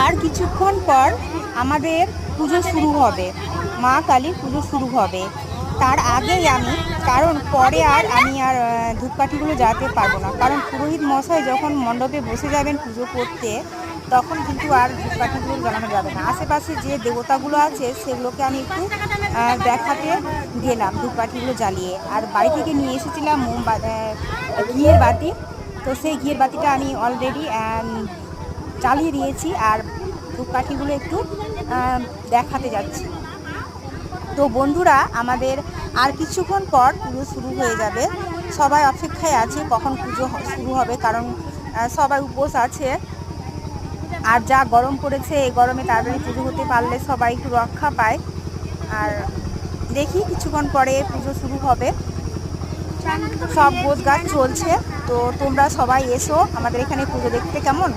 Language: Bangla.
আর কিছুক্ষণ পর আমাদের পুজো শুরু হবে, মা কালীর পুজো শুরু হবে। তার আগেই আমি, কারণ পরে আমি ধূপকাঠিগুলো জ্বালাতে পারবো না, কারণ পুরোহিত মশাই যখন মণ্ডপে বসে যাবেন পুজো করতে তখন কিন্তু আর ধূপকাঠিগুলো জ্বালানো যাবে না। আশেপাশে যে দেবতাগুলো আছে সেগুলোকে আমি একটু দেখাতে গেলাম ধূপকাঠিগুলো জ্বালিয়ে। আর বাড়ি থেকে নিয়ে এসেছিলাম ঘিয়ের বাতি, তো সেই ঘিয়ের বাতিটা আমি অলরেডি জ্বালিয়ে দিয়েছি আর ধূপকাঠিগুলো একটু দেখাতে যাচ্ছি। তো বন্ধুরা, আমাদের আর কিছুক্ষণ পর পুজো শুরু হয়ে যাবে। সবাই অপেক্ষায় আছে কখন পুজো শুরু হবে, কারণ সবাই উপোস আছে। আর যা গরম পড়েছে, এই গরমে তাড়াতাড়ি পুজো হতে পারলে সবাই একটু রক্ষা পায়। আর দেখি কিছুক্ষণ পরে পুজো শুরু হবে, সব গোছগাছ চলছে। তো তোমরা সবাই এসো আমাদের এখানে পুজো দেখতে, কেমন?